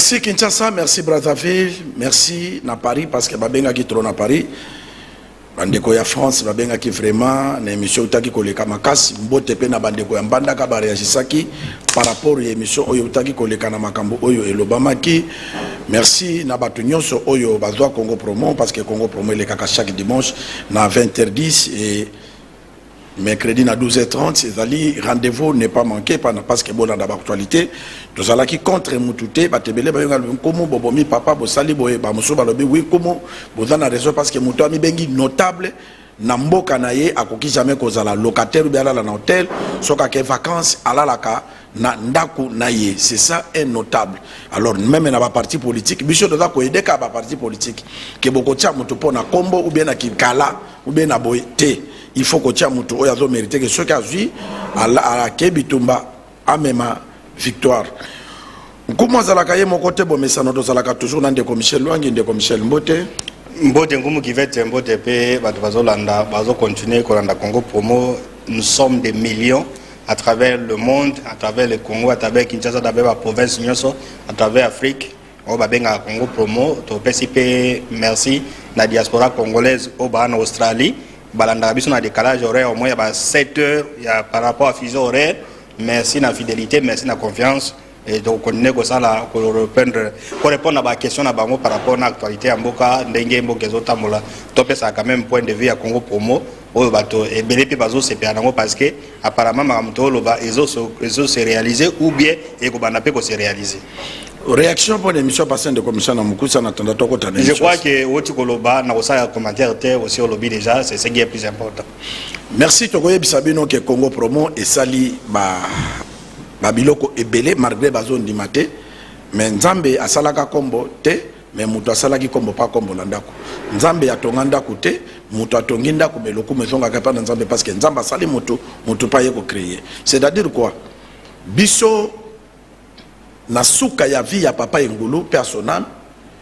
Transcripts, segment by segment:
Merci Kinshasa, merci Brazzaville, merci na Paris parce que babenga qui trop na Paris. Bandeko ya France babenga qui vraiment na émission utaki koleka makasi mbote pe na bandeko ya mbandaka ba réagisaki par rapport à émission oyo utaki koleka na makambo oyo elobamaki. Merci na batu nyonso oyo bazwa Congo Promo parce que Congo Promo ele kaka chaque dimanche na 20h10 et mercredi à 12h30, c'est-à-dire rendez-vous n'est pas manqué parce que bon dans l'actualité, tout ça là qui contre Moutouté, batebele comment bobomi papa bosali boye ba muso balobi oui comment bozana raison parce que Moutou ami bengi notable na mboka na ye akoki jamais kozala locataire ou bien ala na hôtel soka ke vacances ala laka na ndaku na ye, c'est ça un notable. Alors même na ba parti politique biso doza ko aider ka ba parti politique ke boko tia mutu pona kombo ou bien na kikala ou bien na boyete. Il faut que tu aies mérité que ce qui a vu à la Kebitumba a même victoire. Comment ça l'a caillé mon côté, bon, mais ça n'a toujours dans des commissions loin, des commissions Mbote. Mbote, comme qui va être Mbote, bazo continuer, Kolanda Congo Promo, nous sommes des millions à travers le monde, à travers le Congo, à travers Kinshasa, à travers la province, à travers l'Afrique. On va bien à Congo Promo, tu peux merci, la diaspora congolaise, au en Australie. Balanda biso na décalage horaire au moins il y a 7 heures par rapport à fuseau horaire. Merci na fidélité, merci na confiance et donc continuer comme ça là pour répondre à la question par rapport à l'actualité à Mboka ndenge Mboka zotamola topé ça quand même point de vue à Congo Promo au bateau et bénéfice bazo c'est parce que apparemment makamto loba ezo se réaliser ou bien et ko banape ko se réaliser. Réaction pour l'émission passée de commission Namukusa en attendant ton côté. Je crois que Otikoloba n'a aussi un commentaire aussi au lobby déjà, c'est ce qui est plus important. Merci Togoye Bisabino que Congo Promo et Sali Babiloko et Belé malgré Bazon Dimate, mais Nzambe a Salaka Kombo te, mais Mouta Salaki Kombo pas Kombo Landako. Nzambe a Tonganda Koute, Mouta Tonginda Koubeloko Maison Gakapa Nzambe parce que Nzamba Sali Moto, Mouto pas yeko créer. C'est-à-dire quoi? Biso na suka ya vie ya papa Ngulu personnel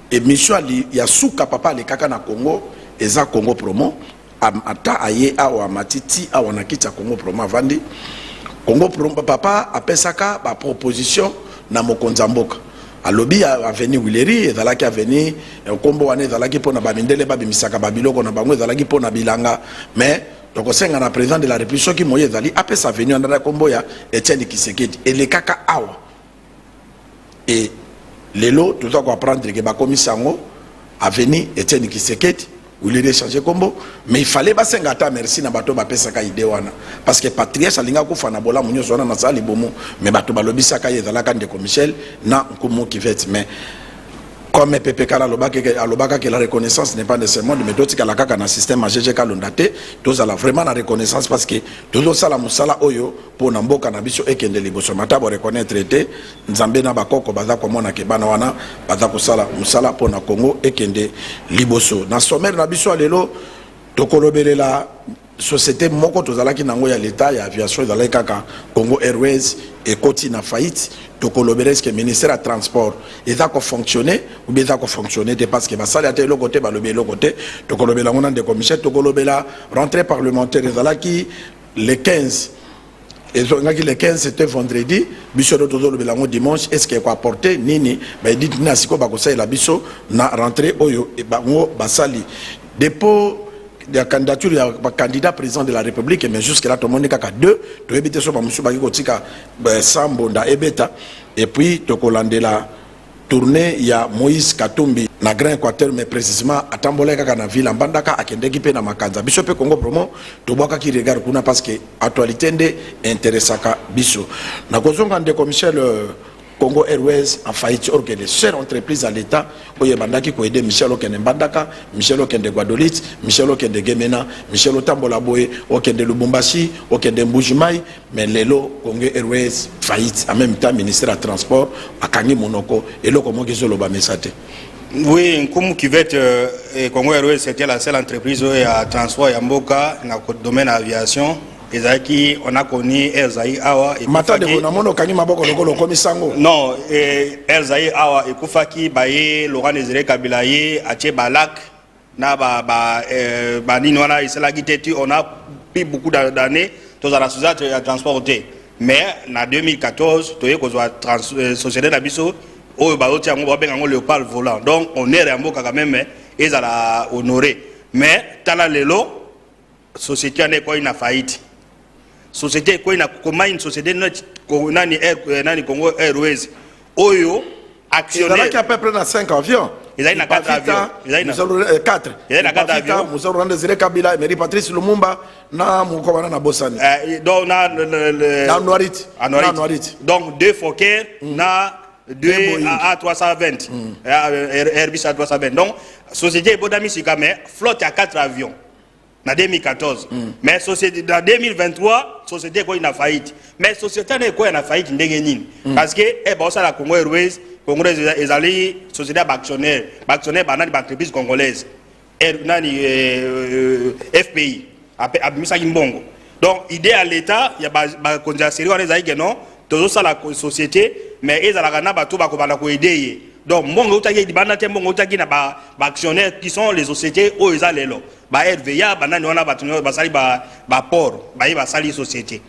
et mission ya suka papa le kaka na Congo eza Congo Promo ata aye awa matiti awa na kita Congo Promo vandi Congo Promo papa apesaka ba proposition na mokonza mboka alobi aveni Wileri ezalaki aveni kombo wane ezalaki pona ba mindele ba bimisaka ba biloko na bango ezalaki pona bilanga mais tokosenga na président de la République soki moye ezali apesa venu andana kombo ya Etienne Tshisekedi et le kaka awa. Et les lots, tout ça qu'on apprendre que la commission a venu Etienne Tshisekedi, où il a changé combo, mais il fallait pas s'engager merci na bateau ba pesa ka idée wana parce que patriarche alinga ko fana bola munyo zona na sali bomo mais bateau ba lobisa ka yezala kan de commission na nkumo qui fait mais comme PPK alobaka que la reconnaissance n'est pas de ce monde mais d'autres qui la kaka na système AGG kalondate tous ala vraiment la reconnaissance parce que tous ça la musala oyo pour na mboka na biso ekende liboso mata bo reconnaître été nzambe na bakoko baza komona ke bana wana baza kosala musala pour na Congo ekende liboso na sommaire na biso lelo tokolobelela société moko tozalaki nango ya l'état ya aviation ezalaki kaka Congo Airways et koti na faillite tokolobela que ministère de transport eza ko fonctionner ou bien eza ko fonctionner parce que basali ate le côté balobi le côté tokolobela ngona de commission tokolobelela rentrée parlementaire ezalaki le 15 et le 15 c'était vendredi biso do tozolobela ngo dimanche est-ce que quoi apporter nini ba dit na siko ba conseil la biso na rentrée oyo e bango basali dépôt la candidature du candidat président de la République mais jusque là tout le monde est qu'à deux tu éviter ça par monsieur Bagiko Tika Sambonda Ebeta et puis tokolande la tournée il y a Moïse Katumbi na Grand Équateur mais précisément à Tambolé kaka na ville Mbandaka akendeki pe na Makanza biso pe Congo Promo to boka ki regarde kuna parce que actualité ndé intéressaka biso na kozonga de commissaire Congo Airways a failli organiser les seules entreprises à l'État où il y a qui aider Michel Okende Mbandaka, Michel Okende Guadolit, Michel Okende Gemena, Michel Otambola Boye, Okende Lubumbashi, Okende Mbujimai, mais l'élo Congo Airways faillite en même temps ministère du Transport à Kangi Monoko et le comment qu'ils ont le bamesate. Oui, comme qui va être Congo Airways c'était la seule entreprise à transport à Mboka dans le domaine de l'aviation. Ezaki on a connu Elzaï Awa et Mata de Bonamono Kani Maboko Lokolo Komisango. Non, Elzaï Awa et Koufaki Baye Laurent Désiré Kabilaye Ache Balak na ba Ninwana Iselagi Tetu on a pris beaucoup d'années tous à la société à transporter mais en 2014 toye ko société d'Abisso oyo bazoti yango babenga yango léopard volant. Donc honneur ya mboka quand même ezala honoré. Mais tala lelo société ane ko ina faillite. Société ko ina comment une société nani Congo Airways oyo actionnaire qui a peu près 5 avions. Ils ont 4 avions. Ils ont 4. Ils ont 4 avions. Nous avons Désiré Kabila, Emery Patrice Lumumba, na Moukovana na Bossani. Donc na Noarit. Donc 2 Fokker na 2 A320. Airbus A320. Donc société Bodami Sikame flotte à 4 avions. En 2014. Mais société en 2023, société quoi une faillite. Mais société n'est quoi une faillite ndengeni. Parce que ça la Congo Airways, Congo Airways allé société d'actionnaires, actionnaires banane d'entreprise congolaise. FPI a mis ça Mbongo. Donc idée à l'état, il y a ba konja série on les a dit non, toujours ça la société, mais ils a la gana bato ba ko bana ko aider. Donc Mbongo utaki di bana te Mbongo utaki na ba actionnaires qui sont les sociétés où ils allaient là. Ba RVA banane wana batunyo basali ba port, ba sali société.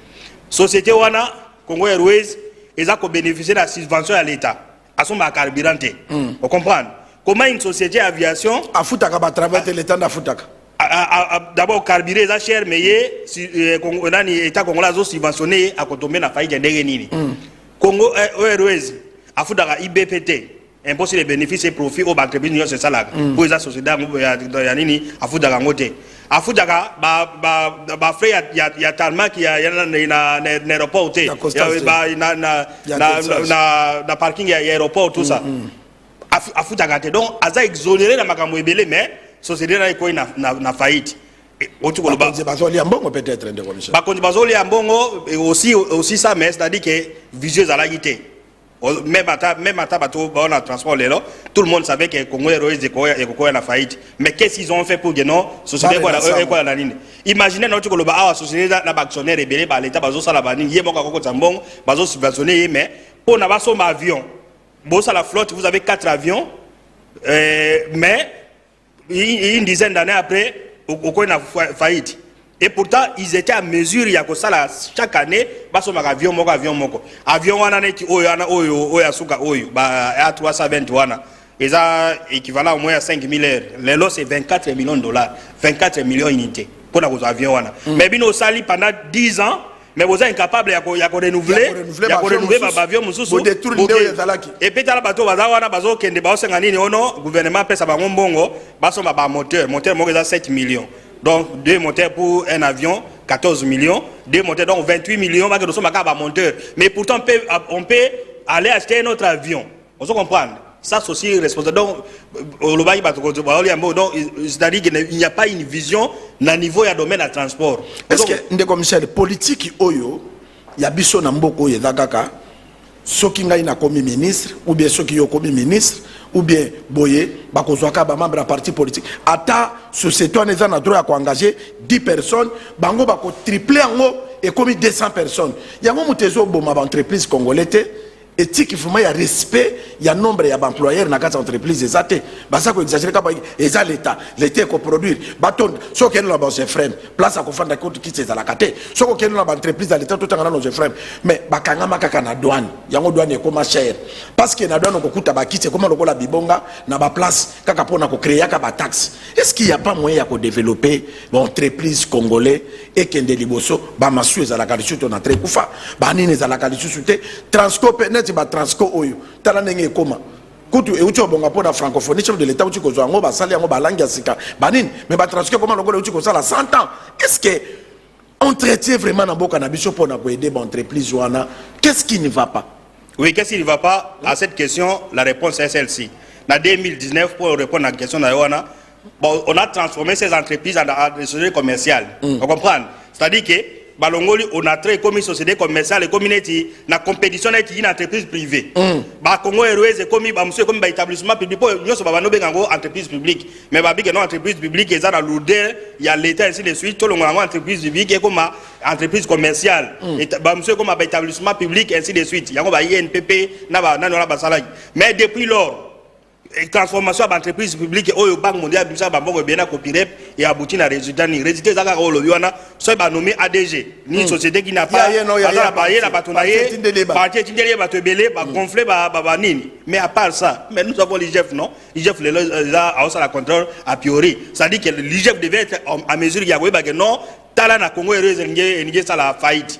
Société wana Congo Airways ils a ko bénéficier de la subvention à l'état. À son carburante. Vous comprenez? Comment une société aviation a foutaka ba travailler l'état na foutaka. D'abord carburé ça cher mais Congo nani état congolais a subventionné à tomber na faillite ndenge nini. Congo Airways a foutaka IBPT. Impossible les bénéfices et profits aux entreprises c'est ça là. Pour les sociétés ya nini a foutaka ngote. A foutaka ba frère ya talma qui ya na aéroport té. Na parking ya aéroport tout ça. A foutaka té. Donc aza exonéré na makambo ebele mais société là iko na faillite. Bazoli ambongo peut-être de commission. Ba konzi bazoli ambongo aussi ça mais c'est-à-dire que visueux à la guité. Même à bateau on a transport là, tout le monde savait que Congo Airways est la faillite. Mais qu'est-ce qu'ils ont fait pour que non société quoi la ligne. Imaginez notre koloba ah société na actionnaire rebelle par l'état bazo sala bani yé moka koko tambong bazo subventionné mais pour na baso avion. Bon ça la flotte vous avez 4 avions mais une dizaine d'années après au coin faillite. Et pourtant, ils étaient à mesure, il y a que ça là, chaque année, baso avion moko. Avion wana neti oyo asuka oyo, ba A320 wana. Ils ont équivalent au moins à 5 000 heures. Les lots c'est 24 millions de dollars, 24 millions d'unités pour nos avions wana. Mais bino sali pendant 10 ans, mais vous êtes incapable de renouveler, avion mususu. Et puis t'as la bateau wana bazo kende baso ngani ono gouvernement pesa bango mbongo, baso ba moteur moko za 7 millions. Donc 2 moteurs pour un avion, 14 millions. 2 moteurs, donc 28 millions. Moteur. Mais pourtant, on peut aller acheter un autre avion. On se comprend. Ça, c'est aussi responsable. Donc, c'est-à-dire qu'il n'y a pas une vision dans le niveau du domaine de transport. Est-ce que, commissaire, politique, il y a biso Namboko, il y a Dakaka, ceux qui ont commis ministre, ou bien ceux qui ont commis ministre, ou bien Boye, Bakozwaka, membre de parti politique. Ata, société, on est en droit à engager 10 personnes, Bango Bako tripler en haut et commis 200 personnes. Il y a un moutezo bon entreprise congolaise. Éthique, il faut y a respect, il y a nombre d'employeurs dans les entreprises, ça exagéré comme l'État est coproduire. Bâton, ce qui est là, c'est frère. Place à confondre compte qui c'est à la cate. Ce qui est là, l'entreprise à l'État, tout en dans nos frères. Mais Bakangama Kakana douane, il y a une douane comme cher. Parce que la douane, on coûte à Baki, c'est comme la Bibonga, n'a pas place, Kakapona, qu'on crée, Kaba taxe. Est-ce qu'il n'y a pas moyen de développer une entreprise congolaise et qu'il y ait des liboso, Bamassu, à la Kalissu, on a très koufa, Banine, à la Kalissu, Transcope, ba transco oyo tala ndenge koma kutu euti obonga pona francophonie chef de l'état uti kozwa ngo basali yango balangi sika banini mais ba transco koma longola uti kozala 100 ans. Est-ce que on traite vraiment na boka na biso pona ko aider ba entreprise wana? Qu'est-ce qui ne va pas? Oui, qu'est-ce qui ne va pas à cette question? La réponse est celle-ci. En 2019 pour répondre à la question de wana, bon, on a transformé ces entreprises en des sociétés commerciales. Vous comprenez? C'est-à-dire que Balongoli, on a très comme une société commerciale et comme une compétition avec une entreprise privée. Congo Airways est comme un établissement public. Nous sommes une entreprise publique. Mais une entreprise publique, il y a l'odeur, il y a l'État, ainsi de suite. Tout le monde a une entreprise publique et comme une entreprise commerciale. Comme un établissement public, ainsi de suite. Il y a un INPP, mais depuis lors, transformation d'entreprise publique au Banque mondiale ça ba bongo bien copyright et aboutir à résultat ni résultat ça ka o lobi wana so ba nommé ADG ni société qui n'a pas la bailler la batonaye parti tindeli ba tebele ba gonfler ba nini mais à part ça mais nous avons l'IGF non l'IGF là a la contrôle a priori ça dit que l'IGF devait être à mesure il y a que non tala na Congo et ça la faillite.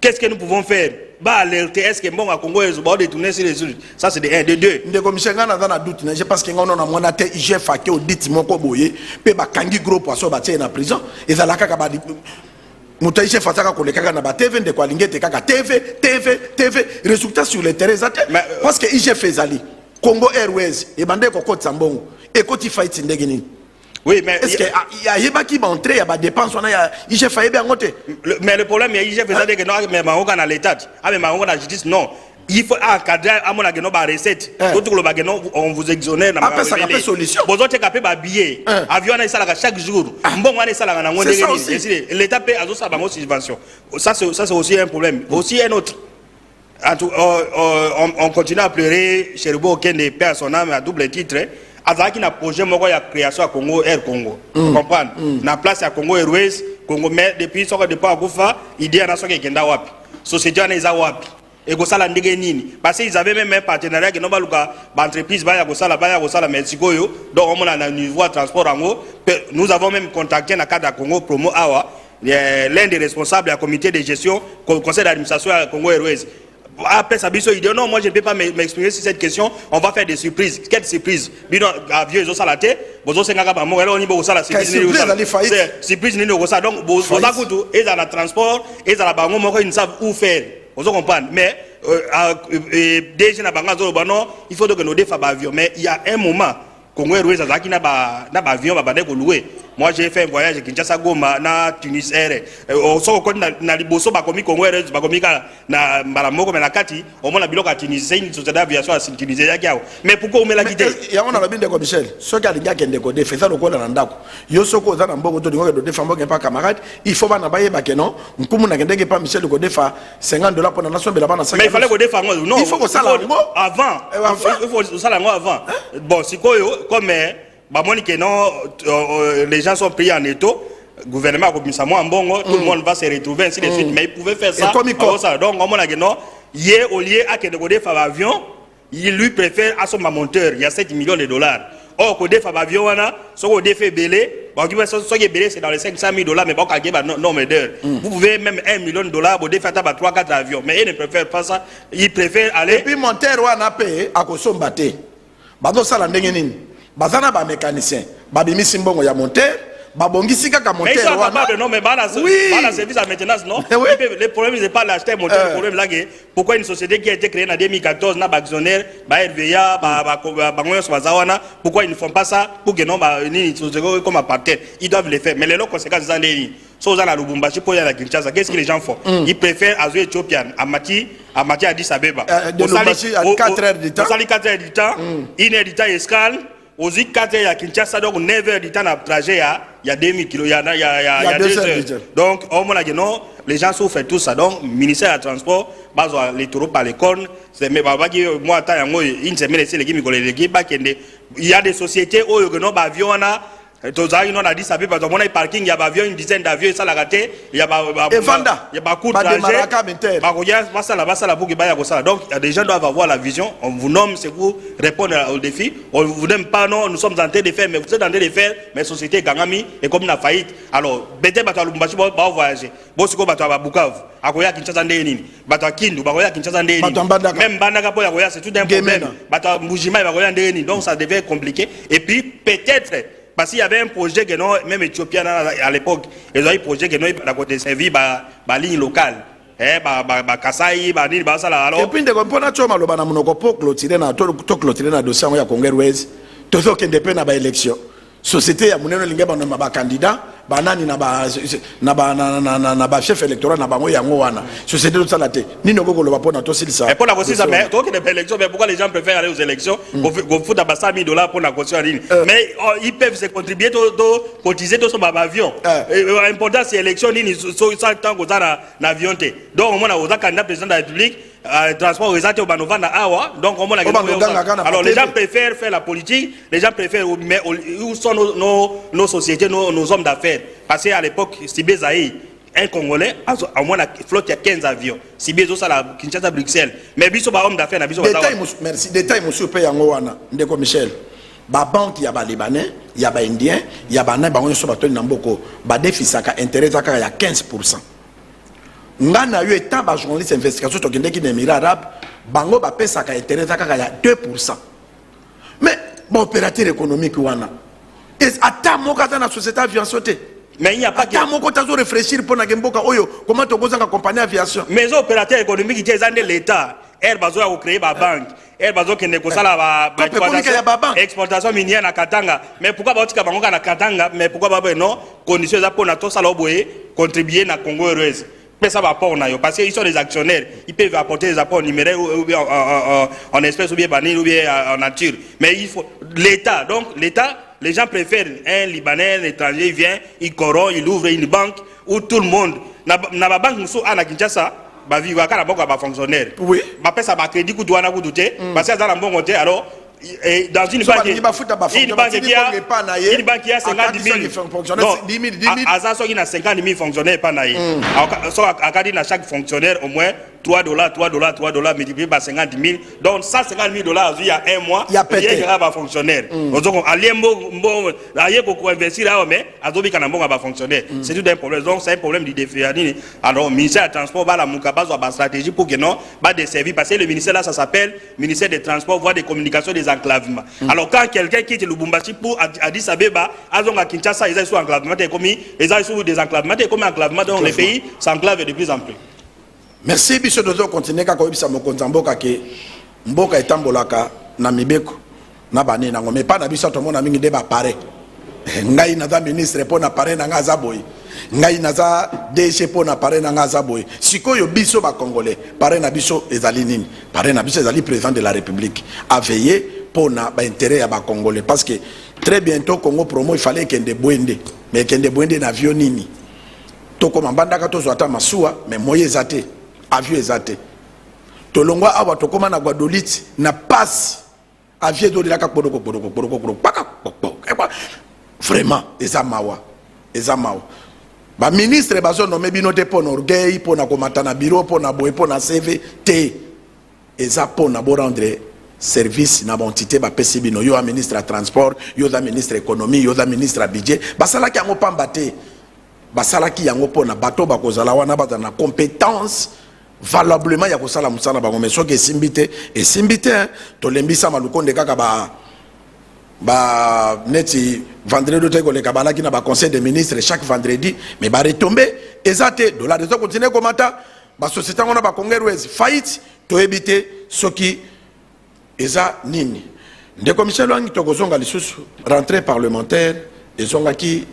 Qu'est-ce que nous pouvons faire? Bah alerter, est-ce que bon à Congo ils vont détourner sur les autres? Ça c'est de 1, de 2. De commission ngana dans la doute, je pense que on a mon té IGF a au dit moko boye, pe ba kangi gros poisson ba tie na prison, et ça la kaka ba muta IGF ataka ko le kaka na ba TV de kwa lingete kaka TV, résultat sur le terrain parce que IGF ezali Congo Airways et bande ko ko tsambongo et ko ti fight ndenge nini. Oui, mais est-ce que il y a pas qui va entrer, il y a pas dépenses, on a IGF a bien monté. Mais le problème il y a IGF ça dit que non mais Maroc dans l'état, mais Maroc dans la justice non. Il faut encadrer à mon ageno ba recette. Tout le bageno on vous exonère na ba solution. Vous autres capé ba billet. Avion na sala chaque jour. Bon on sala na ngone ngeni. L'état paie azo sa bango subvention. Ça c'est aussi un problème. Aussi un autre. On continue à pleurer chez Rubo Kende perd son âme à double titre. Azaki na projet moko ya création à Congo Air Congo. Vous comprenez? Na place à Congo Airways, Congo mais depuis soko de pas akufa, idée na soko kenda wapi. Société na eza wapi. Et go sala ndenge nini? Parce qu'ils avaient même un partenariat que no baluka ba entreprise ba ya go sala Mexico yo. Donc on a un niveau de transport en haut. Nous avons même contacté na cadre à Congo Promo Awa, l'un des responsables du comité de gestion conseil d'administration à Congo Airways. Après ça, non, moi je ne peux pas m'exprimer sur cette question. On va faire des surprises. Quelle surprise? Bino, vieux, ils ont salaté. Vous avez surprise, donc, vous avez un transport, ils ont un ils ne savent où faire. Vous comprenez? Mais, déjà, il faut que nous défendons l'avion. Mais il y a un moment, Congo Airways, il y a un avion qui est loué. Moi j'ai fait un voyage à Kinshasa Goma na Tunis Air. Au soko na liboso bakomi Congo Airways bakomi na malamoko na kati au moins na biloko à Tunis c'est une société d'aviation à Tunis ya. Mais pourquoi on met la guidée? Il y a on a la binde ko Michel. Ce qui a linga kende ko de feza lokola na ndako. Yo soko za na mboko to lingo de fa mboko pas camarade, il faut bana baye bakeno. Nkumu na kende pas Michel ko defa $50 pour la nation bela bana 5. Mais il fallait ko defa non. Il faut que ça avant. Il faut ça avant. Bon, sikoyo comme que non, les gens sont pris en étau, le gouvernement a commis ça, moi en bon, tout le monde va se retrouver ainsi de suite, mais ils pouvaient faire ça. Donc, on a dit non, hier, au lieu à que de faire l'avion, il lui préfère à son monteur, il y a $7 millions. Or, quand on fait l'avion, ce qu'on fait belé, c'est dans les $500 000, mais bon, non, mais vous pouvez même $1 million pour faire 3-4 avions, mais il ne préfère pas ça, il préfère aller. Et puis, monteur, on a payé à Kosom Baté. Bado ça, la bazana ba mécanicien babimi simbongo ya monteur babongisi kaka monteur mais ils sont capables non mais bala service à maintenance non le problème c'est pas l'acheter monteur le problème là pourquoi une société qui a été créée en 2014 na actionnaire ba RVA ba ngoyo bazawana pourquoi ils ne font pas ça pour que non ba ni société comme appartient ils doivent le faire mais les conséquences ça les so za la Lubumbashi pour la Kinshasa qu'est-ce que les gens font ils préfèrent Azou Ethiopian Amati Addis Abeba de Lubumbashi à 4 heures du temps 4 heures du temps 1 heure du temps escale aux 4 heures à Kinshasa, donc 9 heures du temps de trajet, il y a 2000 km, il y a 2 heures. Donc, au moins, les gens souffrent tout ça. Donc, le ministère du Transport, les taureaux par les cornes, moi, il y a des sociétés où il y a des avions. On a dit ça peut parce qu'on a parking, il y a avion, une dizaine d'avions, ça l'a raté, il y a beaucoup de trajet. Donc les gens doivent avoir la vision. On vous nomme, c'est pour répondre au défi. On vous donne pas non, nous sommes en train de faire, mais vous êtes en train de faire, mais société Gangami est comme une faillite. Alors, bête bateau Lubumbashi va voyager. Bosiko bateau à Bukavu, à Koya Kinshasa ndeni, bateau à Kindu, bateau à Kinshasa ndeni. Même Bandaka pour Koya, c'est tout un problème. Bateau Mujima va Koya ndeni, donc ça devait être compliqué. Et puis peut-être parce qu'il y avait un projet que non, même Éthiopien à l'époque, ils ont un projet que non, il a servi la ligne locale. Kasai, alors. Et puis, on a dit que clôturer na dossier ya Congo Airways, tout ce qui dépend de l'élection. Société ya muneno linga ba candidat, banani na ba chef électoral na bango yango wana. Société de salate. Ni no ko lo ba pona to silisa. Et pour la caution ça mais toi qui des élections mais pourquoi les gens préfèrent aller aux élections go fout à $100 000 pour la caution en ligne. Mais ils peuvent se contribuer cotiser tout son avion. L'important c'est élection ni so tant que ça na avion té. Donc au moins on a candidat président de la République transport réservé au Banovana Awa, donc on alors les gens préfèrent faire la politique, les gens préfèrent, mais où sont nos sociétés, nos hommes d'affaires? Parce qu'à l'époque, Sibé Zaï, un Congolais, au moins la flotte, il y a 15 avions. Sibé Zosa, la Kinshasa, Bruxelles. Mais biso ba homme d'affaires, merci. Détail, monsieur Payangoana, Ndeko Michel. Ba banque, il y a ba Libanais, il y a ba Indien, il y a ba Nain, on est battu Namboko, ba déficit, intérêt, il y a 15%. Ngana a eu état ba journaliste investigation, to kende ki ne Émirats arabes, bango ba pesa ka intérêt, il y a 2%. Mais, bon, opérateur économique, wana. Et à ta moka dans la société aviation. Mais il n'y a pas de réfléchir pour comment tu as compagnie aviation. Mais les opérateurs économiques qui sont l'État, ils ont créé une banque, ils ont créé une exportation minière à Katanga. Mais pourquoi ils ont créé à Katanga? Mais pourquoi ils ont conditions pour contribuer à Congo heureuse? Parce qu'ils sont des actionnaires, ils peuvent apporter des apports numériques ou bien en espèces ou bien en nature. Mais il faut l'État. Donc l'État, les gens préfèrent un Libanais, un étranger, il vient, il corrompt, il ouvre une banque où tout le monde. Dans la banque, nous sommes à Kinshasa, il y a un fonctionnaire. Oui. Il y a un crédit qui doit être fait. Parce que dans la banque, alors. Et dans une banque qui a 50 000 fonctionnaires, à chaque fonctionnaire au moins $3 multiplié par 50 000. Donc 150 000 $ il y a un mois, il y a un fonctionnaire. C'est tout un problème. Donc c'est un problème du défi. Alors, le ministère des Transports va la stratégie pour que non, va desservir. Parce que le ministère là, ça s'appelle ministère des Transports, voie des communications, des enclavements. Alors, quand quelqu'un quitte Lubumbashi pour Addis Abeba, à Kinshasa, ils sont enclavement, ils sont des enclavements, comme enclavement, donc les pays s'enclavent de plus en plus. Merci biso dozo continuer ka koyebisa mokonzi mboka ke mboka etambolaka na mibeko na bane nango mais pas na biso to mona mingi de ba pare ngai naza ministre po na pare na ngaza boy ngai naza DG po na pare na ngaza boy sikoyo biso ba congolais pare na biso ezali nini pare na biso ezali président de la République a veiller pour na ba intérêt ya ba congolais parce que très bientôt Congo promo il fallait kende bwende mais kende bwende na avion nini to koma bandaka to zwata masuwa mais moye zate avion ezate tolongwa awa tokoma na Guadeloupe na passe avion do laka podoko paka vraiment ezamawa ba ministre bazo nommé binote pour orgueil pour na komata na bureau pour na boy pour na CV te eza pour na bo rendre service na entité ba PCB no yo a ministre à transport yo da ministre économie yo da ministre à budget basala ki yango pamba te basala ki yango pour na bato ba kozala wana ba na compétence valablement ya kosala musala bango mais soki esimbite to lembisa malukonde kaka ba neti vendredi to koleka balaki na ba conseil des ministres chaque vendredi mais ba retomber ezate dollar de continuer komata ba société ngona ba Congolais faillite to ebite soki eza nini ndeko Michel Wangi to kozonga lisusu rentrée parlementaire ezongaki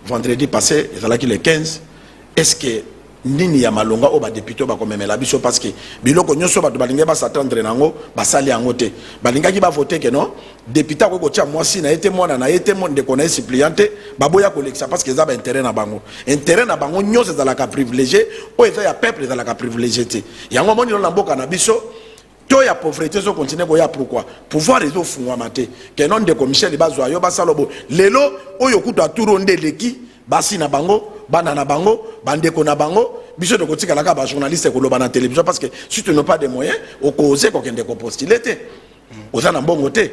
vendredi passé ezalaki le 15 est-ce que nini ya malonga o ba député ba komemela biso parce que biloko nyoso ba balinga ba s'attendre nango ba sali yango te balinga ki ba voter que non député ko tia mwasi na été mwana na été monde ko na suppliante ba boya kolekisa parce que za ba intérêt na bango nyoso za la ka privilégié o eza ya peuple za la ka privilégié te yango moni na mboka na biso to ya pauvreté zo continuer ko ya pourquoi pouvoir rezo fungwa maté que non de Michel bazwa yo ba salobo lelo oyo kuto aturo ndeleki basi na bango bana na bango bandeko na bango biso de kotika laka ba journaliste ko loba na télévision parce que si tu n'as pas de moyens o causer ko kende ko postuler te oza na mbongo te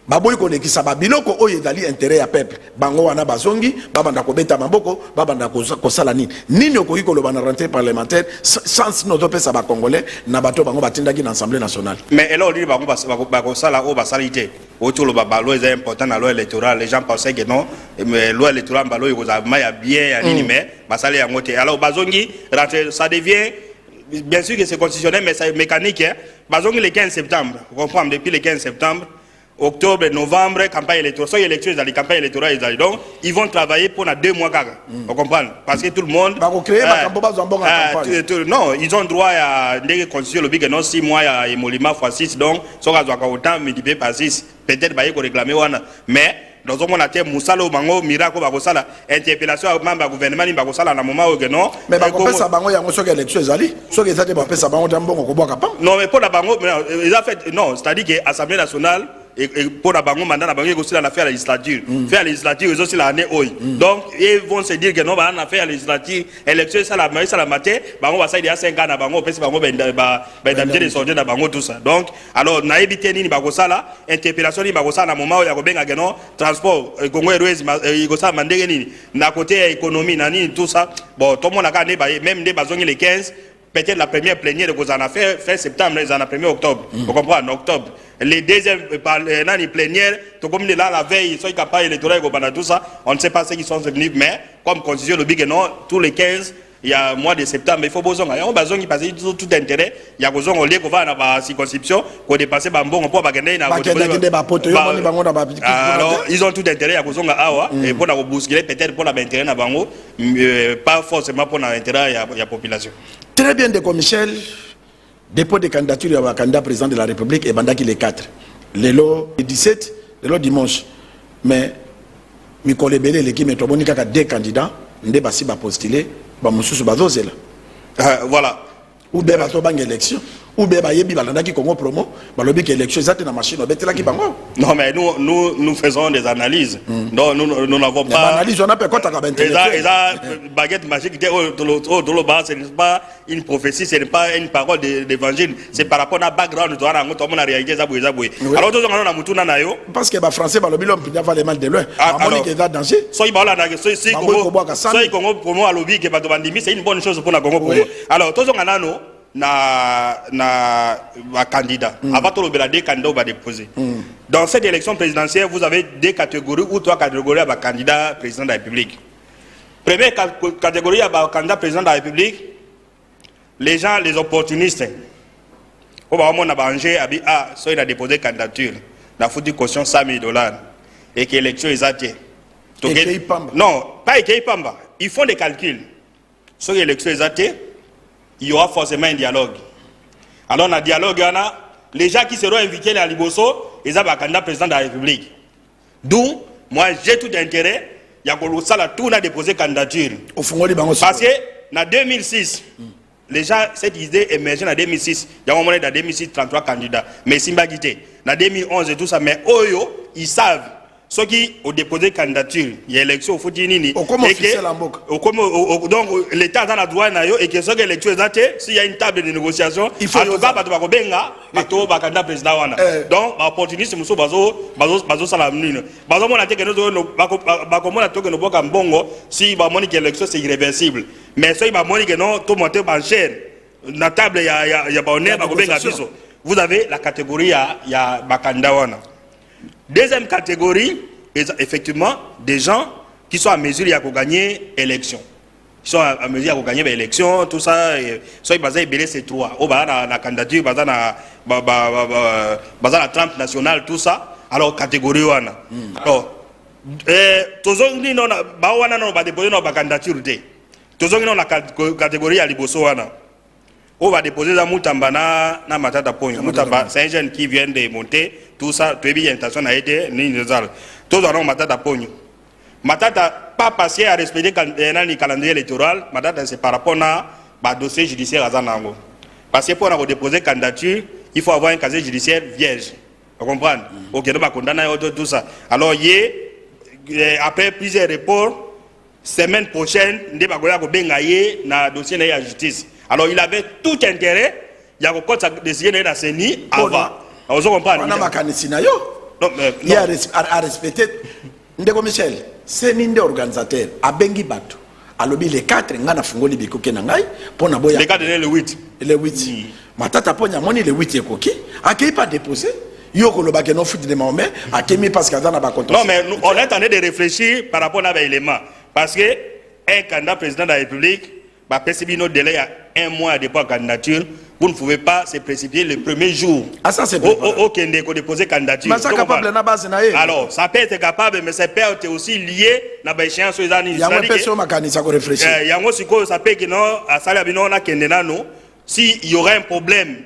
baboyi ko lekisa ba biloko oyo ezali intérêt ya peuple bango wana bazongi babanda ko beta maboko babanda ko sala nini okoki ko loba na rentrée parlementaire sans nos pesa ba congolais na bato bango batindaki na assemblée nationale mais elo li bango ba ko sala o ba salité autour le balo est important dans loi électorale les gens pensaient que non mais loi électorale balo il a maya bien ani mais ba salé yango te alors bazongi ça devient bien sûr que c'est constitutionnel mais c'est mécanique hein bazongi le 15 septembre vous comprenez depuis le 15 septembre octobre, novembre, campagne électorale. Soit élections, les campagnes électorales, donc ils vont travailler pendant 2 mois. Vous comprenez? Parce que tout le monde. Non, ils ont droit à des constitutions, le non 6 mois à émolument x 6, donc, ça va autant multiplié par 6. Peut-être qu'ils vont réclamer. Mais dans un monde à terre Moussalo bango miracle bakosala interpellation à membre gouvernement ni bakosala na moment que non mais bakopesa bango yango soki élection ezali soki ezali bapesa bango tambongo kobwaka pa non mais pour la bango ils a fait non c'est-à-dire que Assemblée nationale et pour la bango mandat na bango aussi la faire législature faire législature ils aussi l'année oi donc ils vont se dire que non ba na faire législature élection ça la matin bango va ça il y a 5 ans na bango pesa bango d'amener des soldats na bango tout ça donc alors na éviter ni bakosala interpellation ni bakosala na moment ya kobenga que non transport Congo Airways ikosa mandenge nini na côté économie na nini tout ça bon tout le monde a même des bazongi les 15 peut-être la première plénière de en a fait fin septembre ils en a 1er octobre vous comprenez en octobre les deuxièmes plénières tout comme là la veille ils sont capables électorale tout ça on ne sait pas ceux qui sont venus mais comme constitution le big non tous les 15 il y a mois de septembre il faut besoin on besoin qui passe tout intérêt il y a besoin on lieu qu'on va dans la circonscription qu'on dépasser bambon on peut pas gagner alors ils ont tout intérêt il y a besoin et pour la bousculer peut-être pour la intérêt na bango pas forcément pour l'intérêt il y a population. Très bien, Deko Michel. Dépôt de candidature du candidat président de la République et bandaki les 4. Les lots 17, les lots dimanche. Mais, Mikole Bele, l'équipe métropolitaine, il y a 2 candidats. Ndé basi ba postuler, ba mususu bazozela. Voilà. Ou bien bato bang élection. Ou bien ba yebi balanda ki Congo promo, ba lobi que élection exacte na machine obetela ki bango. Non mais nous faisons des analyses. Non nous n'avons pas analyse on a pas compte à baguette magique ce n'est pas une prophétie, ce n'est pas une parole d'évangile, c'est par rapport à background de la réalité alors tous on a mutuna na yo parce que ba français ba lobi l'homme va le mal de loin. Alors que ça danger. Soy ba la soy Congo promo à lobby que ba bandimi c'est une bonne chose pour la Congo promo. Alors tous on a na candidat avant tout le 2 candidats va déposer dans cette élection présidentielle vous avez 2 catégories ou 3 catégories à candidat président de la République. Première catégorie à candidat président de la République les gens les opportunistes au moment na banger abi il a déposé candidature la foutu caution $100,000 et que l'élection est atteinte non pas équipe pamba ils font des calculs sur l'élection est atteinte il y aura forcément un dialogue. Alors, dans le dialogue, les gens qui seront invités à Liboso, ils ont un candidat président de la République. D'où, moi, j'ai tout intérêt, il y a tout a déposé candidature. Parce que, en 2006, les gens, cette idée émergée en 2006, il y a un moment dans 2006, 33 candidats. Mais Simba Guité, en 2011 et tout ça, mais Oyo, ils savent. Ceux qui ont déposé candidature, il y a élection au Foutinini. Donc, l'État a le droit et que ceux qui ont élection, s'il y a une table de négociation, il faut que le candidat président. Donc, l'opportunité, c'est que Salamine. Si l'élection c'est irréversible. Mais si tout monter en chaîne, la table, il y a vous avez la catégorie, il y a candidat. Deuxième catégorie, effectivement, des gens qui sont à mesure de gagner l'élection. Ils sont à mesure de gagner l'élection, tout ça. Soit ils basent sur ces 3. Ou la candidature, basée la Trump nationale, tout ça. Alors, catégorie 1. Alors, tous les gens qui ont déposé leur candidature. Tous les gens qui ont catégorie à Liboso. On va déposer la Moutambana na Matata Ponyo. Moutamba, c'est un jeune qui vient de monter, tout ça, tu as vu, l'intention a été, tous avons Matata Ponyo. Matata, pas passé à respecter le calendrier électoral, Matata, c'est par rapport à un dossier judiciaire à Zanango. Parce que pour déposer candidature, il faut avoir un casier judiciaire vierge. Vous comprenez? Ok, nous va condamner tout ça. Alors, après plusieurs reports, semaine prochaine, nous va bengayer na dossier de la justice. Alors il avait tout intérêt, il y a encore décidé de la CENI avant. Vous comprenez? Il a respecté. Ndeko Michel, c'est un organisateur. A Bengi Bato. Alors les 4, il y a fungoli bikoke nangai. Les 4 le 8. Le 8. Matata ponya moni le 8 ekoki. A qui pas déposé? Yoko le bageno foot de Mahomet. A qui mis parce qu'il y a dans la contrôle. Non mais on est en train de réfléchir par rapport à l'élément. Parce que un candidat président de la République, notre délai à 1 mois à dépôt de candidature, vous ne pouvez pas se précipiter le premier jour. Ah, ça c'est bon. Au Kende, déposer candidature. Mais ça capable na base na ye. Alors, ça peut être capable, mais ça peut être aussi lié à la échéance aux années. Il y a une personne qui a réfléchi. Il y a aussi ça peut que non, à Salabino, on a Kende nano. S'il y aurait un problème,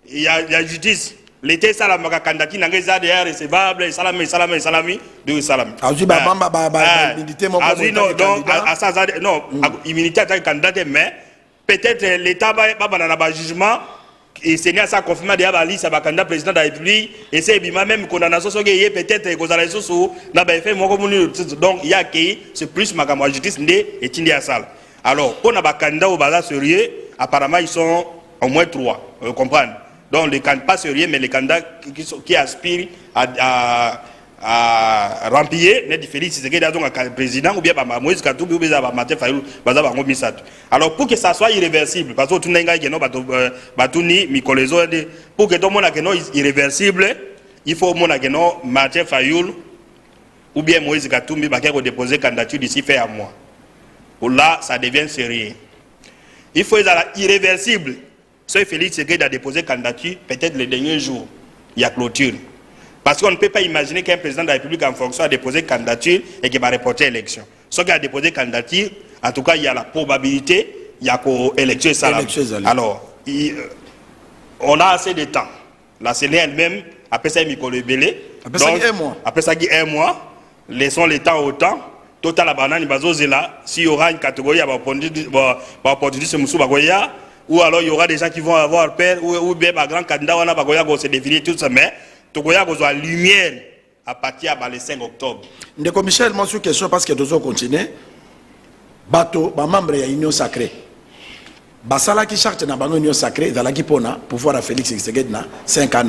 il y a justice. l'été salami candidature n'engage déjà recevable salami de salami azui ba immunité mon donc à ça non immunité attaque candidat mais peut-être l'état va banana ba jugement et Seigneur ça confirme déjà ba liste ba candidat président de la République et c'est bima même condamnation so que peut-être ko zala so na ba fait moko donc il y a qui c'est plus makamwa justice ndé et tindi à salle alors pour na ba candidat au bazar sérieux apparemment ils sont au moins 3 vous comprenez. Donc les candidats pas sérieux, mais les candidats qui aspirent à remplir les Félix Tshisekedi donc à président ou bien à Moïse Katumbi ou bien à Martin Fayulu, alors pour que ça soit irréversible, parce que tout le monde pour que tout le monde soit irréversible, il faut que Martin Fayulu ou bien Moïse Katumbi va déposer candidature d'ici fin à mois. Pour là, ça devient sérieux. Il faut être irréversible. Si Félix Tshisekedi a déposé candidature, peut-être les derniers jours, il y a clôture. Parce qu'on ne peut pas imaginer qu'un président de la République en fonction a déposé candidature et qu'il va reporter l'élection. Ce qui a déposé candidature, en tout cas, il y a la probabilité, il y a élection salariée. Alors, on a assez de temps. La CNE elle-même, après ça, il y après ça, il y a un mois, laissons le temps au temps. Total la banane, s'il y aura une catégorie, ou alors il y aura des gens qui vont avoir peur, ou bien un grand candidat, on va se définir tout ça, mais Togoya a la lumière à partir du 5 octobre. Ndeko Michel, moi, sur question, parce que nous allons continuer. Bateau, membre de l'Union sacrée. Basala qui charte dans l'Union sacrée, dans la Gipona, pouvoir à Félix Tshisekedi, 5 ans.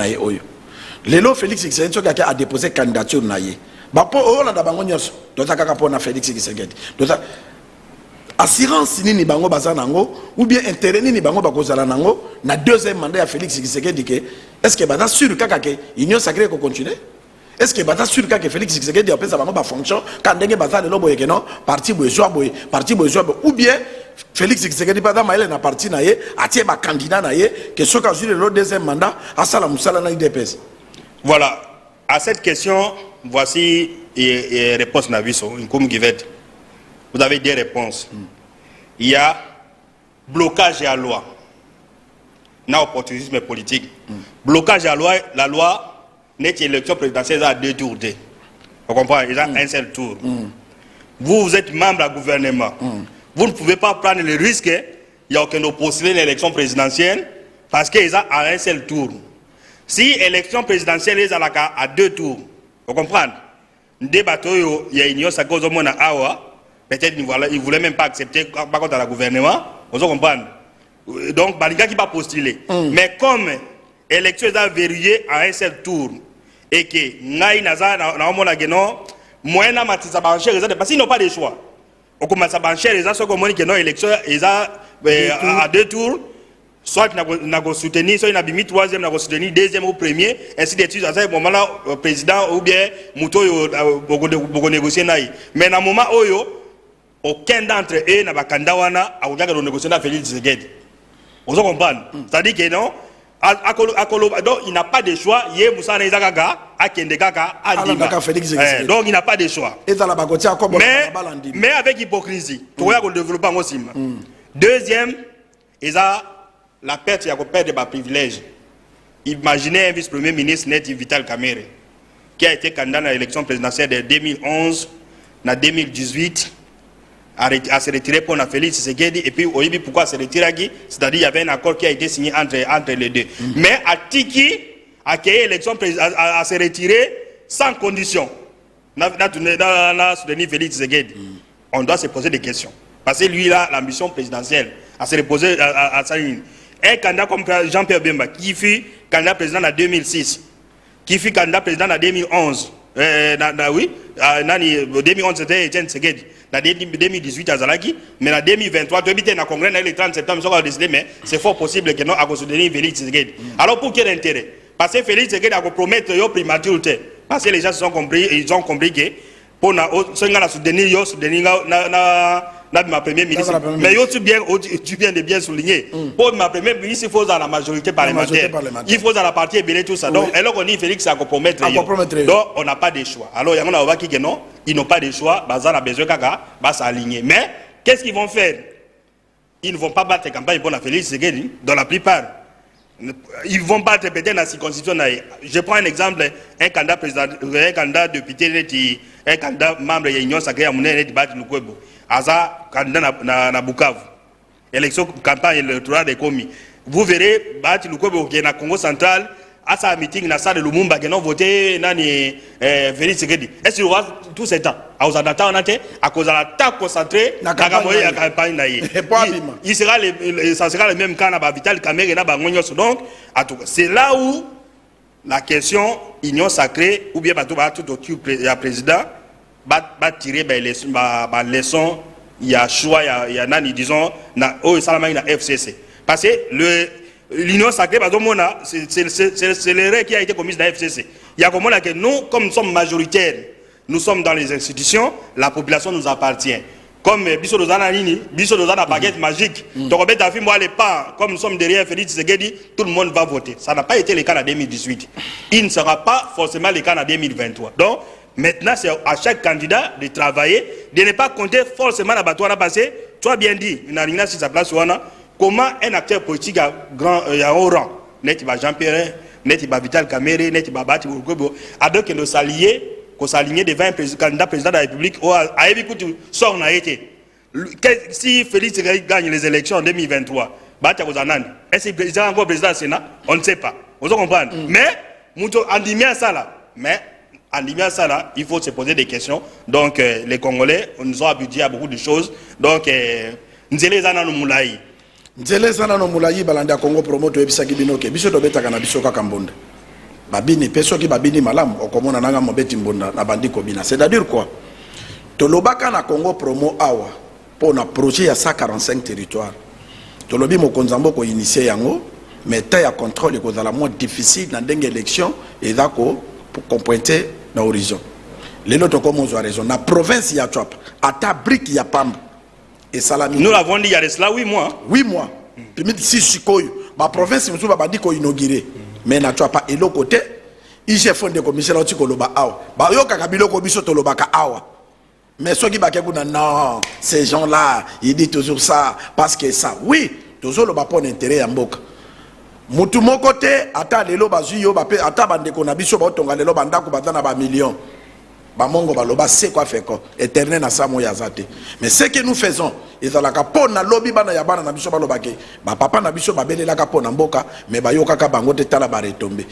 Lelo Félix Tshisekedi a déposé candidature. Bapo, on a d'abord Félix Tshisekedi. Assurance ni bango bazanango ou bien intérêt ni bango bakozala nango na deuxième mandat ya Félix Tshisekedi que est-ce que bata sûr kaka que union sacrée ko continuer est-ce que bata sûr kaka Félix Tshisekedi apesa bango ba fonction quand ndenge bazale lo boye que non parti boyezwa ou bien Félix Tshisekedi bata maile na parti na ye atie ba candidat na ye que soka sur le deuxième mandat asala musala na IDPS. Voilà, à cette question voici et réponse na biso comme Givet. Vous avez des réponses. Il y a blocage à la loi. Na opportunisme politique. Blocage à la loi n'est élection présidentielle à 2 tours. Vous comprenez? Il y a un seul tour. Vous êtes membre du gouvernement. Vous ne pouvez pas prendre le risque. Il y a aucun postuler l'élection présidentielle parce qu'il y a un seul tour. Si l'élection présidentielle est à 2 tours, vous comprenez? Débat, il y a une chose à cause de mon awa. Peut-être qu'ils ne voulaient même pas accepter par contre le gouvernement. Vous comprenez? Donc, il n'y a qui pas postuler. Mais comme l'élection est verrouillée à un seul tour et que parce qu'ils n'ont pas de choix. On commence à bancher les gens qui ont l'élection à 2 tours. Soit nous avons soutenu, soit nous avons mis 3e, nous avons soutenu 2e ou 1er, ainsi de suite. À ce moment-là, le président ou bien Mouto a négocié. Mais dans ce moment où aucun d'entre eux n'a pas candidat à négocier avec Félix Tshisekedi. Vous comprenez? C'est-à-dire que non, donc il n'a pas de choix. Il y a Moussa Nezagaga, Akendegaka, Andima. Donc il n'a pas de choix. Mais avec hypocrisie, tout le monde développe aussi. Deuxième, il a la perte de ma privilège. Imaginez un vice-premier ministre net Vital Kamerhe qui a été candidat à l'élection présidentielle de 2011, en 2018, à se retirer pour Félix Tshisekedi et puis pourquoi se retirer, c'est-à-dire qu'il y avait un accord qui a été signé entre les deux. Mais à Tiki a créé l'élection à se retirer sans condition. Soutenir Félix Tshisekedi. On doit se poser des questions. Parce que lui, il a l'ambition présidentielle à se reposer à sa ligne. Un candidat comme Jean-Pierre Bemba, qui fut candidat président en 2006, qui fut candidat président en 2011, oui, en 2011 c'était Etienne Tshisekedi, en 2018 à Zalaki, mais en 2023, tu habites dans le congrès le 30 septembre, ils ont décidé, mais c'est fort possible que nous avons soutenu Félix Tshisekedi. Alors pour quel intérêt? Parce que Félix Tshisekedi a promettre la primature, parce que les gens ont compris que pour soutenir ma première ministre. Mais tu viens de bien souligner. Pour ma première ministre, il faut dans la majorité parlementaire. Il faut dans la partie ébélée, tout ça. Donc, alors qu'on dit Félix à compromettre. Donc, on n'a pas de choix. Alors, il y a qui non, ils n'ont pas de choix. Bazar a besoin de s'aligner. Mais, qu'est-ce qu'ils vont faire? Ils ne vont pas battre campagne pour la Félix Tshisekedi, dans la plupart. ils vont pas peut-être dans la circonscription. Je prends un exemple, un candidat président, un candidat député, un candidat membre de l'Union sacrée à Mouné, qui bat le Kwebo. Aza, candidat na Bukavu. Élection, campagne électorale des commis. Vous verrez, bat le Kwebo qui est dans Congo central, à sa meeting, dans la salle de Lumumba, qui ont voté, Nani, Félix Tshisekedi. Est-ce qu'il y aura tout ce temps? À cause de l'attaque concentrée, la campagne. Ça sera le même cas dans Vital Kamerhe et dans Bangonyos. Donc, c'est là où la question union sacrée, ou bien tout au président, va tirer les leçons, il y a choix, il y a nani, disons, au Salamay, FCC. Parce que l'union sacrée, c'est l'erreur qui a été commise dans la FCC. Il y a comme là que nous, comme nous sommes majoritaires, nous sommes dans les institutions, la population nous appartient. Comme Bisso Dozana Nini, Bisso Dozana baguette magique, comme nous sommes derrière Félix Tshisekedi, tout le monde va voter. Ça n'a pas été le cas en 2018. Il ne sera pas forcément le cas en 2023. Donc, maintenant, c'est à chaque candidat de travailler, de ne pas compter forcément la bataille passée. Tu as bien dit, si sa place, comment un acteur politique a haut rang, net Jean-Pierre, net Vital Kamerhe, net Bati Bourgobo, a donc que nos alliés, qu'on s'aligne devant un candidat président de la République, a écouté, sort n'a été. Si Félix gagne les élections en 2023, est-ce qu'il est encore président du Sénat? On ne sait pas. Vous comprenez? Mais, il faut se poser des questions. Donc, les Congolais nous ont habitués à beaucoup de choses. Donc, nous allons nous moulaï. Nzele sana no mulayi balanda Congo promote ebisaki binoke biso dobeta kana biso kaka mbonda babini peso ki babini malamu okomona nanga mobeti mbonda na bandiko bina c'est-à-dire quoi tolobaka na Congo promo awa pour na projet ya 145 territoires tolobi mokonzambo ko initier yango mais ta ya contrôle ko za la moins difficile na ndenge élection et dako pour compointer na horizon lelo to comme on a raison na province ya Chwapa ata brique ya Pamba. Nous l'avons dit il y a de cela 8 mois. 8 mois. Si Sikoyo, ma province, nous avons dit qu'on inauguré. Mais n'a pas et l'autre côté, il j'ai fondé comme Michel Otikoloba Awa. Bah yo kakabilo kobiso tolobaka Awa. Mais ceux qui bakebuna non, ces gens-là, ils disent toujours ça parce que ça. Oui, toujours le bapon intérêt à Mboka. Mutu mon côté, ata lelo bazuyo bape ata bande konabiso ba tonga lelo bandako batana ba millions. Bamongo baloba c'est quoi faire quoi éternel na samo yazate mais ce que nous faisons ezalaka pona lobi bana ya bana na biso balobake ba papa na biso babelelaka pona mboka mais bayokaka bango te tala ba retomber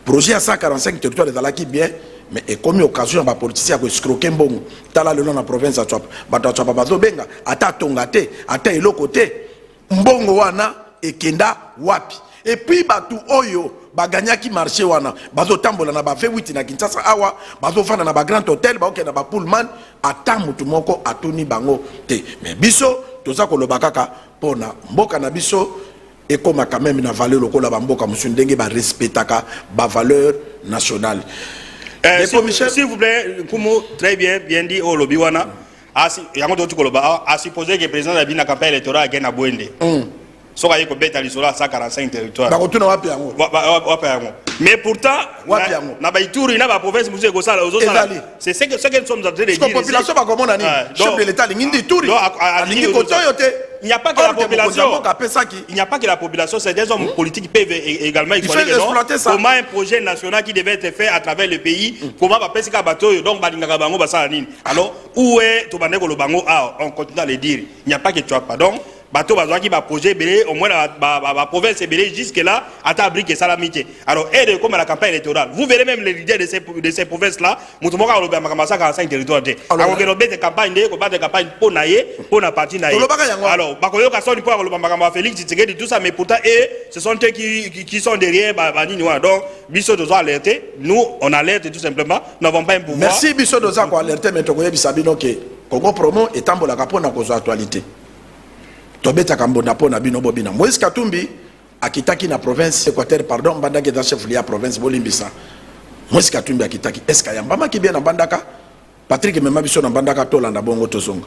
projet à 145 territoires ezalaki bien mais et comme occasion ba politicien ko escroquer mbongo tala le nom na province ya Chwapa bato Chwapa bazo benga ata tonga te ata eloko te mbongo wana ekenda wapi et puis bato oyo baganyaki marché wana bazo tambola na ba V8 na Kinshasa awa bazo fana na ba grand hôtel ba okena ba Pullman ata mutu moko atuni bango te mais biso toza koloba kaka pona mboka na biso ekoma quand même na valeur lokola ba mboka musu ndenge ba respectaka ba valeur nationale. S'il vous plaît, Kumu, très bien dit au lobby wana a supposé que le président de la campagne électorale a Bwende. Soka yeko beta lisola 145 territoires. Bakotuna wapi yango? Wapi yango. Mais pourtant, na ba Ituri na ba province musu ko sala ozo sala. C'est ce que nous sommes en train de dire. La population va comment nani? Chef de l'état l'ingindi Ituri. Il n'y a pas que la population. Il n'y a pas que la population, c'est des hommes politiques qui peuvent également exploiter ça. Comment un projet national qui devait être fait à travers le pays, comment va passer bateau donc balingaka bango basala nini. Alors où est to bandeko lo bango on continue à le dire. Il n'y a pas que tu as pas donc bateau bazwa qui va projet belé au moins la province belé jusque là à tabrique et salamité. Alors aide comme à la campagne électorale. Vous verrez même les leaders de ces provinces là, mutumoka lo bamba kamasa 45 territoires té. Alors que lo bête campagne de ko battre campagne pour naïe, pour na parti naïe. Alors bakoyo ka soni pour lo bamba kamba Félix Tshisekedi tout ça mais pourtant ce sont eux qui sont derrière bani noir. Donc biso doit alerter, nous on alerte tout simplement, nous n'avons pas un pouvoir. Merci biso doza ko alerter mais to koye bisabino ke Congo promo etambola kapona ko actualité. Tobeta kambona pona bino bobina Moïse Katumbi akitaki na province Équateur pardon bandaki dans chef liya province Bolimbisa Moïse Katumbi akitaki est-ce que yambama ki bien na bandaka Patrick mema biso na bandaka tolanda bongo tozonga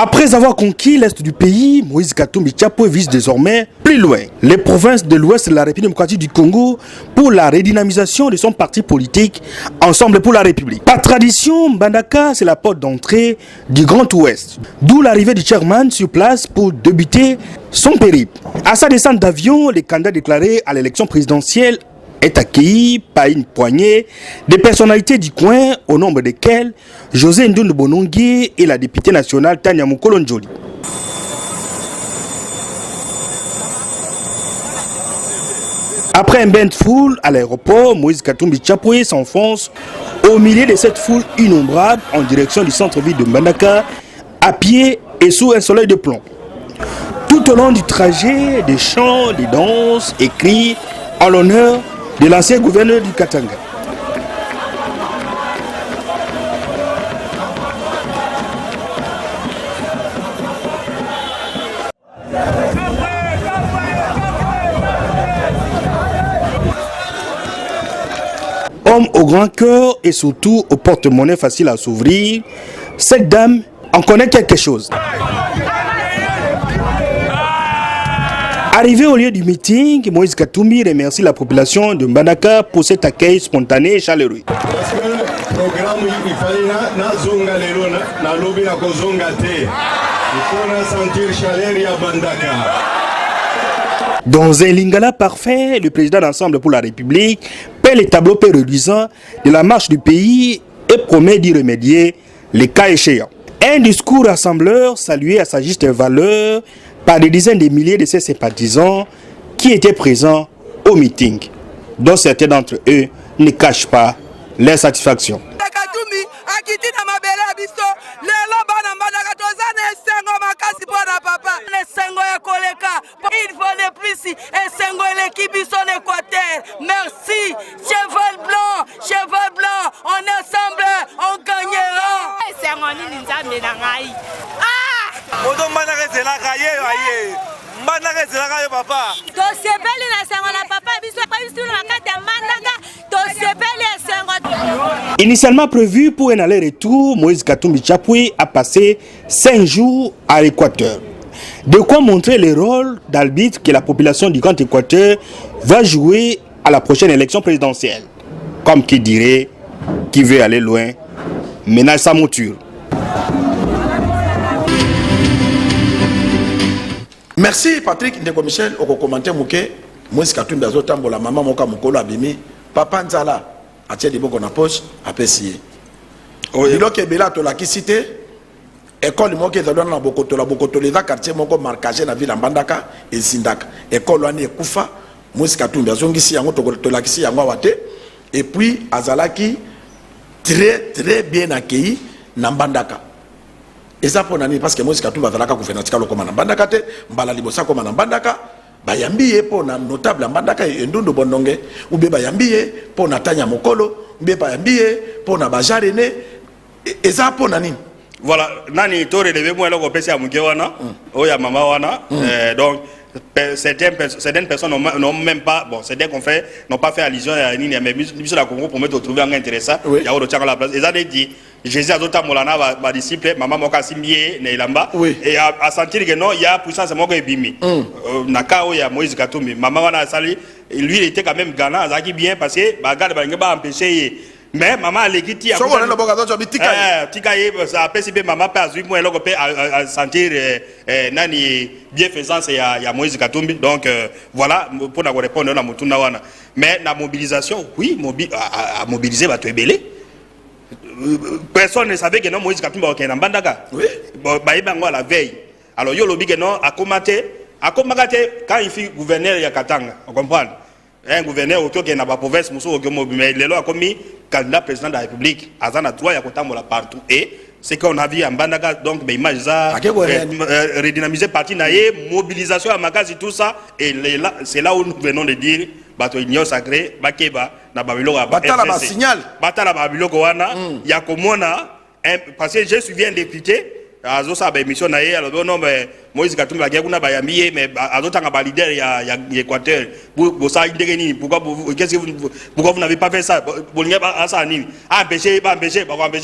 Après avoir conquis l'Est du pays, Moïse Katumbi Tchapoué vise désormais plus loin les provinces de l'Ouest de la République démocratique du Congo pour la redynamisation de son parti politique Ensemble pour la République. Par tradition, Mbandaka, c'est la porte d'entrée du Grand Ouest, d'où l'arrivée du chairman sur place pour débuter son périple. À sa descente d'avion, les candidats déclarés à l'élection présidentielle est accueilli par une poignée de personnalités du coin, au nombre desquelles José Ndondo Bonongi et la députée nationale Tania Mukolo Njoli. Après un bain de foule à l'aéroport, Moïse Katumbi Tchapoué s'enfonce au milieu de cette foule innombrable en direction du centre-ville de Mbandaka, à pied et sous un soleil de plomb. Tout au long du trajet, des chants, des danses et cris en l'honneur de l'ancien gouverneur du Katanga. Homme au grand cœur et surtout au porte-monnaie facile à s'ouvrir, cette dame en connaît quelque chose. Arrivé au lieu du meeting, Moïse Katumbi remercie la population de Mbandaka pour cet accueil spontané et chaleureux. Parce que le programme, il fallait na zonga lelo na lobi na kozonga te. Il faut sentir chaleur ya Mbandaka. Dans un lingala parfait, le président d'Ensemble pour la République paie les tableaux peu reluisants de la marche du pays et promet d'y remédier les cas échéants. Un discours rassembleur salué à sa juste valeur par des dizaines de milliers de ses sympathisants qui étaient présents au meeting, dont certains d'entre eux ne cachent pas leur satisfaction. Merci, cheval blanc, on est ensemble, on gagnera. Initialement prévu pour un aller-retour, Moïse Katumbi Tchapoué a passé 5 jours à l'Équateur. De quoi montrer le rôle d'arbitre que la population du Grand Équateur va jouer à la prochaine élection présidentielle. Comme qui dirait, qui veut aller loin, ménage sa monture. Merci Patrick Ndeko Michel oko commenter muke Moïse Katumbi azotambola mama moka mukolo abimi papa nzala atie liboko na poche apesi biloko ebela tolakisi te école moko ezalwana na bokotola eza quartier moko marquage na ville ya Mbandaka ezindaka école wana ekufa Moïse Katumbi azongisi yango tolakisi yango awa te et puis azalaki très bien accueilli na Mbandaka. Et ça pour nani parce que Moïse Katumbi azalaka gouvernatika lokoma na Mbandaka te mbala libosa koma na Mbandaka bayambiye po na notable Mbandaka Ndondo Bononge ou be bayambiye po na Tanya Mokolo be bayambiye po na Bajarene et ça pour nani. Voilà, nani tore de moi là ko pesi ya muke wana o ya mama wana donc certaines personnes n'ont même pas, bon, certains confrères n'ont pas fait allusion à Nini, mais sur la Congo pour me trouver un intéressant. Il y a autre chose à la place. Ils ont dit, Jésus a d'autres molana, ma disciple, maman moka simbié, neilamba, et à sentir que non, il y a puissance moka ebimi. Nakao ya Moïse Katumbi, maman wana sali, lui il était quand même gagnant, ça qui bien passé, bagarre ba empêché. Mais maman a l'équité à ça a percé maman pas à moi là à sentir nani bienfaisance ya Moïse Katumbi. Donc voilà pour nous répondre na mutuna wana. Mais la mobilisation oui à mobiliser va te belé. Personne ne savait que non Moïse Katumbi va na Mbandaka. Oui. Ba ibango à la veille. Alors yo lobi que non à commenter quand il fut gouverneur ya Katanga, on comprend. Un gouverneur autour qui est dans la province, mais il est commis candidat président de la République. Azana droit à la partout. Et c'est qu'on a vu en Mbandaka, donc, image ça, redynamiser parti naïe, mobilisation à Magazi, tout ça. Et c'est là où nous venons de dire, bateau union sacré, Bakeba, na Babylone, Batala signal. Batala Babylone, il y a comme on a, parce que j'ai suivi un député, azosa ba émission na ye alors non mais Moïse Katumbi ba kuna ba yambiye mais azotanga ba leader ya Équateur bo ça ndenge nini pourquoi vous n'avez pas fait ça bolinga ba ça nini empêcher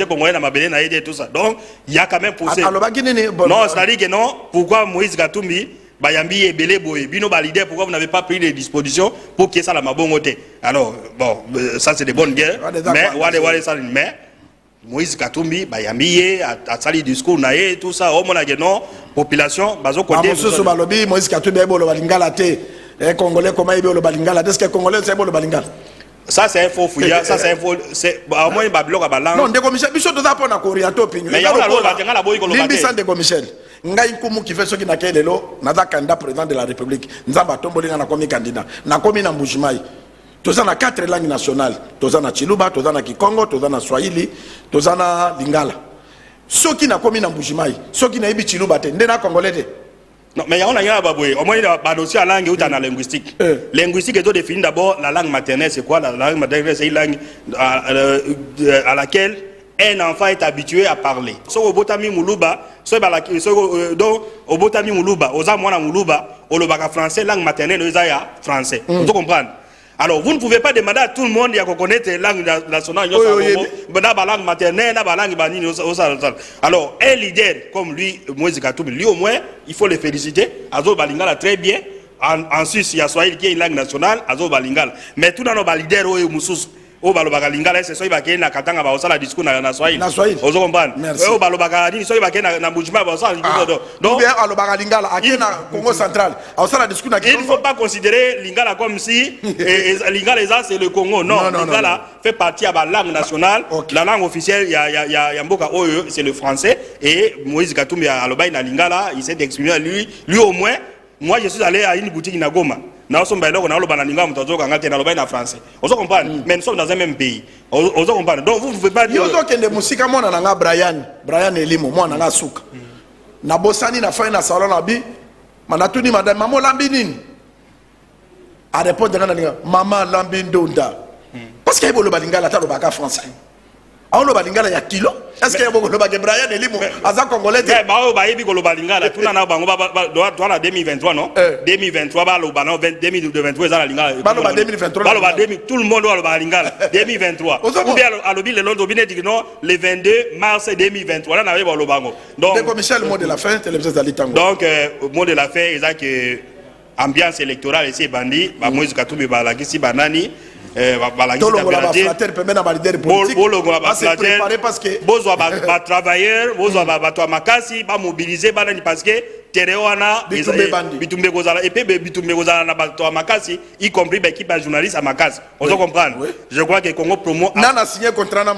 Congolais na mabele na yede tout ça donc il y a quand même poussé non c'est-à-dire que non pourquoi Moïse Katumbi bayambi ebele boye bino ba leader pourquoi vous n'avez pas pris les dispositions pour que ça la mabongote alors bon ça c'est des bonnes guerres mais ça mais Moïse Katumbi bayambi a sali discours na ye tout ça au mona non population bazo côté so balobi Moïse Katumbi ebolo balingala te congolais comment ebolo balingala est-ce que congolais c'est ebolo balingala ça c'est un faux fouillard ça c'est un faux c'est au moins ba bloc ba langue non de commission biso to za pona ko orienter opinion mais ya la tenga la boy ko lo limbi sans de commission ngai nkumu ki fait soki na kelelo na za candidat président de la république nzamba tombolinga na komi candidat na komi na mbujimai toza na 4 langues nationales toza na Chiluba toza na Kikongo toza na Swahili toza na Lingala soki na komi na mbujimai soki na ibi Chiluba te ndena congolais te non mais on a rien à baboué au moins ba dossier à langue ou dans la linguistique linguistique est défini d'abord la langue maternelle c'est quoi la langue maternelle c'est une langue à laquelle un enfant est habitué à parler so obotami muluba so donc obotami muluba oza mwana muluba olobaka français langue maternelle oza ya français vous comprenez. Alors, vous ne pouvez pas demander à tout le monde de connaître la langue nationale, la langue maternelle, la langue banine. Alors, un leader comme lui, Moïse Katumbi, lui au moins, il faut le féliciter. Azo Balingala très bien. En Suisse, il y a Swahili qui est une langue nationale, Azo Balingala. Mais tout dans nos leaders, au balobaka lingala c'est ça il va qu'il na katanga ba osala discours na Swahili ozo comprendre au balobaka ni so il va qu'il na mbujima ba osala donc bien alobaka lingala akena Congo central osala discours na il ne faut pas considérer lingala comme si lingala c'est le Congo non lingala fait partie de la langue nationale la langue officielle il y a mboka oyo c'est le français et Moïse Katumbi alobai na lingala il s'est exprimé lui au moins moi je suis allé à une boutique na Goma na somba eloko na loba na linga mutazo kanga te na loba na français ozo comprendre mais nous sommes dans un même pays ozo comprendre donc vous ne pouvez pas dire yozo kende musika mona na nga Brian Elimo mona na suka na bosani na fa na salon na bi manatuni madame maman lambi nini a répondre na linga maman lambi ndonda parce que ebolo balingala ta loba ka français aolo balingala ya kilo est-ce que ebolo ba Brian Elimo aza congolais mais ba o ba yebi ko loba lingala tuna na bango doit la 2023 non 2023 ba loba non 2023 za la lingala ba loba 2023 ba loba tout le monde loba lingala 2023 ou bien alobi le londo bine dit non le 22 mars 2023 là na ba loba ngo donc Michel mot de la fin télévision Zalitango donc mot de la fin est que ambiance électorale ici bandi ba Moïse Katumbi ba la kisi banani travailleurs makasi ba mobiliser parce que terewana bitumbe kozala et puis bitumbe kozala na bato makasi y compris l'équipe de journalistes à makasi on doit comprendre je crois que Congo Promo a signé contrat na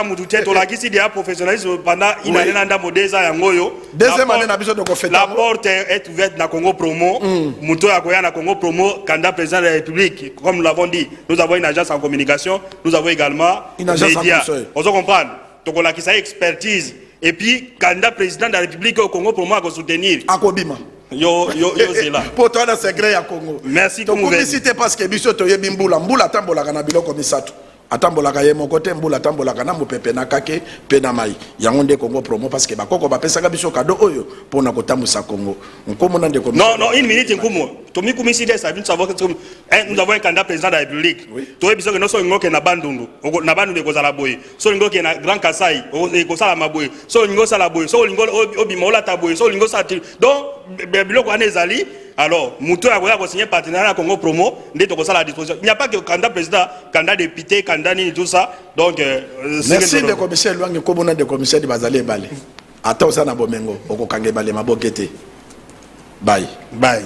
mututé to la kisi dia professionnalisme pendant une année na modeza yangoyo deuxième année na biso de ko la porte est ouverte na Congo Promo muto ya koya na Congo Promo candidat président de la République comme nous l'avons dit nous avons une agence en communication nous avons également une agence médias on doit comprendre to la kisa expertise et puis candidat président de la République au Congo pour moi à soutenir akobima yo c'est là pour toi dans secret à Congo merci comme vous citez parce que biso to yebi mbula tambola kana biloko misato atambolaka ye moko te mbula tambolaka na mopepe na kake pe na mai yango nde Congo Promo parce que bakoko bapesaka biso cadeau oyo pona kotambusa Congo nkomo na ndeko non une minute nkomo tomi komiside ça vient savoir que nous avons un candidat président de la République to biso que no so ngoke na bandundu kozala boye so ngoke na Grand Kasai kozala maboye so ngoke sala boye so ngoke obimola taboye so ngoke sa donc biloko anezali. Alors, Moutou a signé partenariat à Congo Promo, la disposition. Il n'y a pas que candidat président, candidat député, candidat ni tout ça. Donc, merci de commissaire Luange, comme de commissaire de Bazale Balé. Attends, ça n'a pas de Bomengo, au Kange Balé, ma bokete. Bye. Bye.